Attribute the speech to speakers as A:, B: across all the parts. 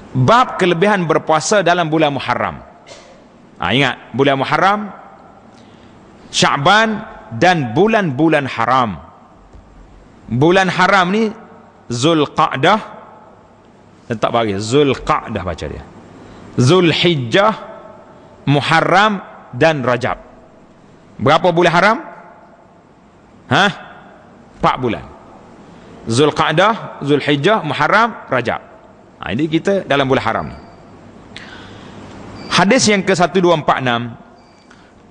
A: Bab kelebihan berpuasa dalam bulan Muharram. Ingat, bulan Muharram, Sya'ban dan bulan-bulan haram. Bulan haram ni Zulqa'dah, letak bagi Zulqa'dah baca dia. Zulhijjah, Muharram dan Rajab. Berapa bulan haram? 4 bulan. Zulqa'dah, Zulhijjah, Muharram, Rajab. Ini kita dalam bulan haram ni. Hadis yang ke-1246,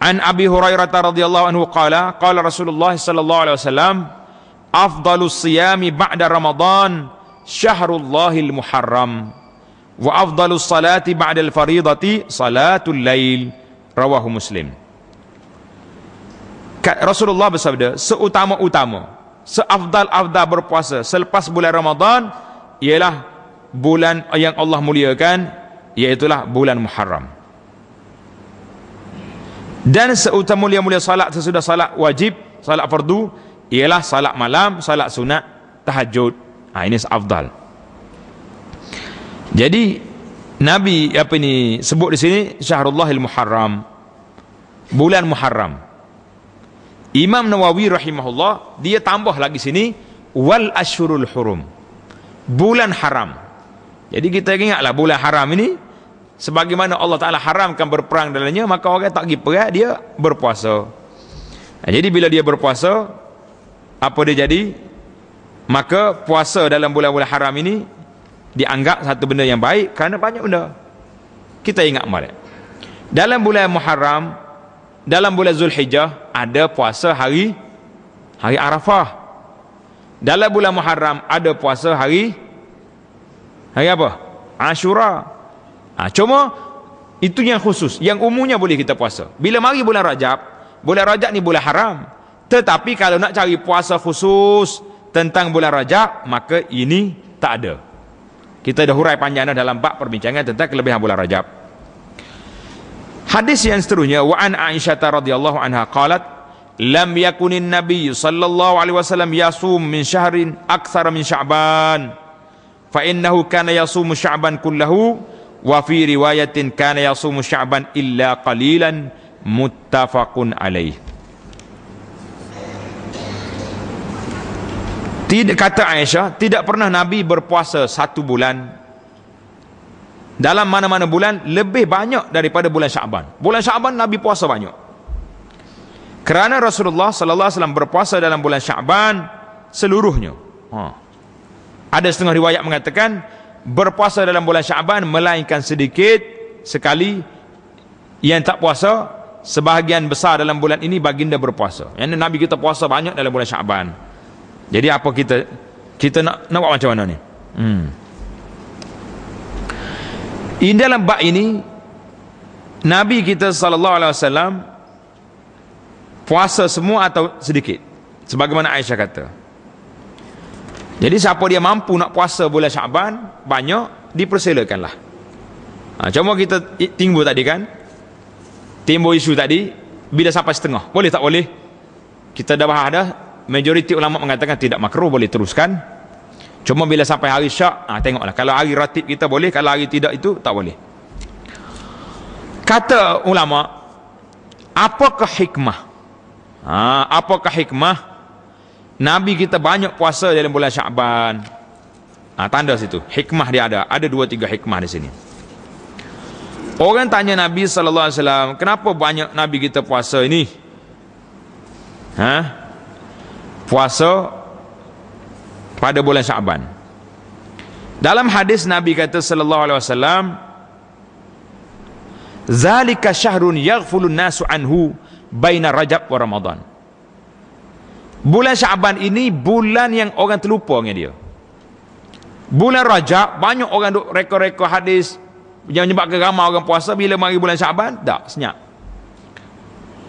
A: an Abi Hurairah radhiyallahu anhu qala Rasulullah sallallahu alaihi wasallam, afdalus siyami ba'da Ramadan syahrullahil muharram wa afdalus salati ba'dal faridati salatul lail, rawahu Muslim. Rasulullah bersabda, seutama-utama, seafdal-afdal berpuasa selepas bulan Ramadan ialah bulan yang Allah muliakan, iaitulah bulan Muharram. Dan seutama mulia-mulia salat sesudah salat wajib, salat fardu, ialah salat malam, salat sunat, tahajud. Ini afdal. Jadi Nabi sebut di sini Syahrullahil Muharram, bulan Muharram. Imam Nawawi rahimahullah dia tambah lagi sini wal ashhurul hurum, bulan haram. Jadi kita ingatlah bulan haram ini, sebagaimana Allah Ta'ala haramkan berperang dalamnya, maka orang tak pergi perang, dia berpuasa. Jadi bila dia berpuasa, apa dia jadi? Maka puasa dalam bulan-bulan haram ini dianggap satu benda yang baik, kerana banyak benda kita ingat balik. Dalam bulan Muharram, dalam bulan Zulhijjah ada puasa hari Arafah. Dalam bulan Muharram ada puasa hari apa? Ashura. Cuma itu yang khusus, yang umumnya boleh kita puasa. Bila mari bulan Rajab ni bulan haram. Tetapi kalau nak cari puasa khusus tentang bulan Rajab, maka ini tak ada. Kita dah hurai panjang dalam bab perbincangan tentang kelebihan bulan Rajab. Hadis yang seterusnya, wa an Aisyah radhiyallahu anha qalat, lam yakunin nabiy sallallahu alaihi wasallam yasum min syahrin aktsara min Sya'ban, fa innahu kana yasumu Sya'ban kullahu, wa fi riwayatin kana yasumu Sya'ban illa qalilan, muttafaqun alaih. Kata Aisyah, tidak pernah Nabi berpuasa 1 bulan dalam mana-mana bulan lebih banyak daripada bulan Sya'ban. Bulan Sya'ban Nabi puasa banyak, kerana Rasulullah sallallahu alaihi wasallam berpuasa dalam bulan Sya'ban seluruhnya. Ada setengah riwayat mengatakan berpuasa dalam bulan Sya'ban melainkan sedikit sekali yang tak puasa. Sebahagian besar dalam bulan ini baginda berpuasa. Yang Nabi kita puasa banyak dalam bulan Sya'ban. Jadi apa kita nak buat macam mana ni? Di dalam bab ini Nabi kita sallallahu alaihi wasallam puasa semua atau sedikit, sebagaimana Aisyah kata. Jadi siapa dia mampu nak puasa bulan Sya'ban banyak, dipersilakanlah. Cuma kita timbul tadi kan, timbul isu tadi, bila sampai setengah boleh tak boleh, kita dah bahas dah. Majoriti ulama mengatakan tidak makruh, boleh teruskan. Cuma bila sampai hari Syak, tengoklah, kalau hari ratib kita boleh, kalau hari tidak itu tak boleh. Kata ulama, apakah hikmah? Apakah hikmah Nabi kita banyak puasa dalam bulan Sya'ban? Tanda situ hikmah dia ada 2-3 hikmah di sini. Orang tanya Nabi sallallahu alaihi wasallam, kenapa banyak Nabi kita puasa ini? Puasa pada bulan Sya'ban. Dalam hadis Nabi kata sallallahu alaihi wasallam, zalika syahrun yaghfulun nasu anhu baina Rajab wa Ramadan. Bulan Sya'ban ini bulan yang orang terlupa dengan dia. Bulan Rajab banyak orang duk rekod-rekod hadis yang menyebabkan ramai orang puasa. Bila mari bulan Sya'ban tak senyap.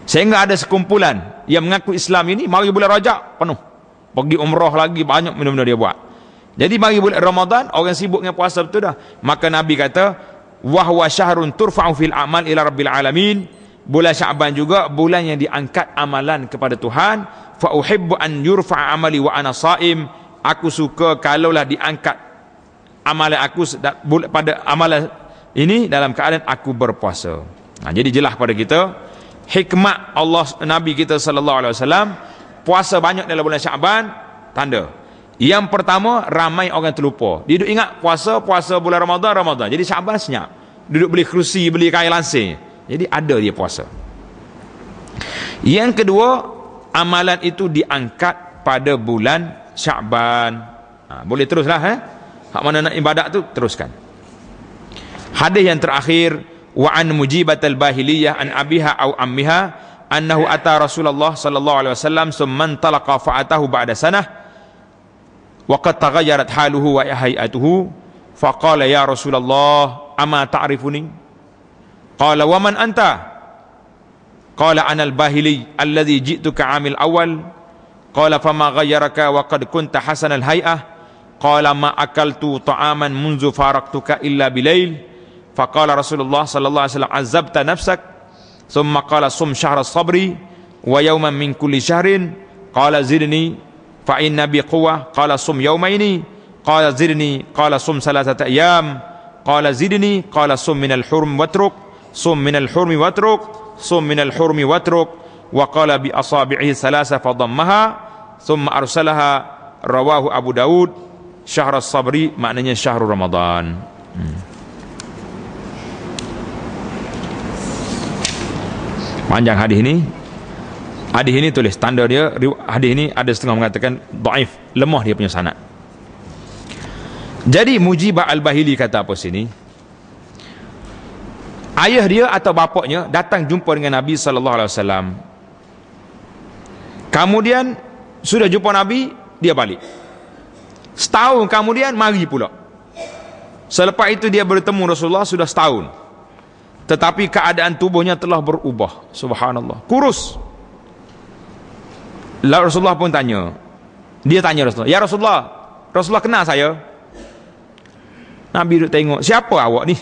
A: Sehingga ada sekumpulan yang mengaku Islam ini, mari bulan Rajab penuh, pergi umrah lagi, banyak benda-benda dia buat. Jadi mari bulan Ramadan orang sibuk dengan puasa betul dah. Maka Nabi kata, wa huwa syahrun turfa'u fil a'mal ila rabbil alamin. Bulan Sya'ban juga bulan yang diangkat amalan kepada Tuhan. Fa uhibbu an yurfa'a amali wa ana sha'im. Aku suka kalaulah diangkat amalan aku pada amalan ini dalam keadaan aku berpuasa. Jadi jelas pada kita hikmat Allah Nabi kita sallallahu alaihi wasallam puasa banyak dalam bulan Syaban, tanda. Yang pertama, ramai orang terlupa. Dia duduk ingat puasa bulan Ramadan. Jadi Syaban senyap. Duduk beli kerusi, beli kain lansir. Jadi ada dia puasa. Yang kedua, amalan itu diangkat pada bulan Syaban. Boleh teruslah hak mana nak ibadat tu teruskan. Hadis yang terakhir, wa an mujibatal bahiliyah an abiha au ammiha annahu ata Rasulullah sallallahu alaihi wasallam summan talaqa fa'atahu ba'da sanah wa qad taghayyarat haluhu wa hay'atuhu faqala ya Rasulullah ama ta'rifuni qala wa man anta qala ana al-bahili alladhi ji'tuka 'amil awal qala fama ghayyaraka wa qad kunta hasan al-hay'ah qala ma akaltu ta'aman munzu faraqtuka illa bilail faqala Rasulullah sallallahu alaihi wasallam azabta nafsak thumma qala sum syahra as-sabri wa yawman min kulli syahrin qala zidni fa inna bi quwwah qala sum yawmaini qala zidni qala sum salasata ayyam qala zidni qala sum min al-hurm watruk sum min al-hurmi watruk sum min al-hurmi watruk wa qala bi asabi'ihi salasa fa dammaha thumma arsalaha rawahu Abu Daud syahr as-sabri maknanya syahrul Ramadan. Panjang hadis ini. Hadis ini tulis tanda dia, hadis ini ada setengah mengatakan dhaif, lemah dia punya sanad. Jadi Mujibah Al-Bahili kata apa sini? Ayah dia atau bapaknya datang jumpa dengan Nabi sallallahu alaihi wasallam. Kemudian sudah jumpa Nabi, dia balik. Setahun kemudian mari pula. Selepas itu dia bertemu Rasulullah sudah setahun. Tetapi keadaan tubuhnya telah berubah. Subhanallah. Kurus. Rasulullah pun tanya. Dia tanya Rasulullah, "Ya Rasulullah, Rasulullah kenal saya?" Nabi duduk tengok, "Siapa awak ni?"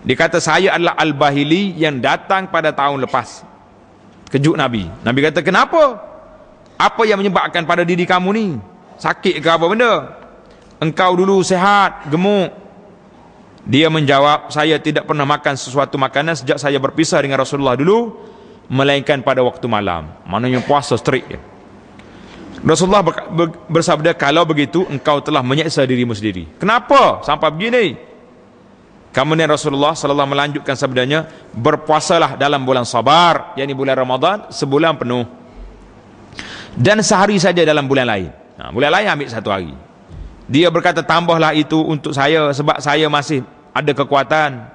A: Dia kata, "Saya adalah Al-Bahili yang datang pada tahun lepas." Kejut Nabi. Nabi kata, "Kenapa? Apa yang menyebabkan pada diri kamu ni? Sakit ke apa benda? Engkau dulu sehat, gemuk." Dia menjawab, "Saya tidak pernah makan sesuatu makanan sejak saya berpisah dengan Rasulullah dulu, melainkan pada waktu malam." Maknanya puasa strict dia. Rasulullah bersabda, "Kalau begitu engkau telah menyeksa dirimu sendiri." Kenapa sampai begini? Kemudian Rasulullah sallallahu melanjutkan sabdanya, "Berpuasalah dalam bulan Sabar, yakni bulan Ramadan, sebulan penuh. Dan sehari saja dalam bulan lain." Bulan lain ambil satu hari. Dia berkata, "Tambahlah itu untuk saya sebab saya masih ada kekuatan."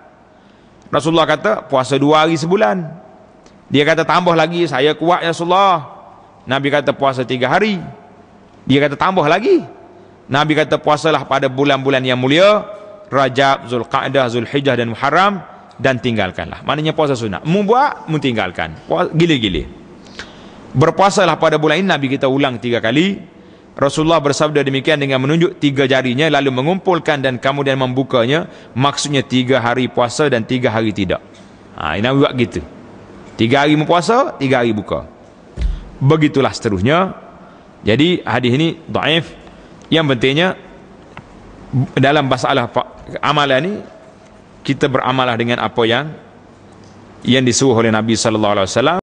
A: Rasulullah kata, "Puasa 2 hari sebulan." Dia kata, "Tambah lagi, saya kuat ya Rasulullah." Nabi kata, "Puasa 3 hari." Dia kata, "Tambah lagi." Nabi kata, "Puasalah pada bulan-bulan yang mulia, Rajab, Zulqa'dah, Zulhijjah dan Muharram, dan tinggalkanlah." Maknanya puasa sunat. Mu buat, mu tinggalkan. Gila-gila. Berpuasalah pada bulan ini. Nabi kita ulang 3 kali. Rasulullah bersabda demikian dengan menunjuk 3 jarinya, lalu mengumpulkan dan kemudian membukanya. Maksudnya 3 hari puasa dan 3 hari tidak. Ini buat gitu. 3 hari berpuasa, 3 hari buka. Begitulah seterusnya. Jadi hadis ini dhaif. Yang pentingnya dalam masalah amalan ni, kita beramalah dengan apa yang disuruh oleh Nabi sallallahu alaihi wasallam.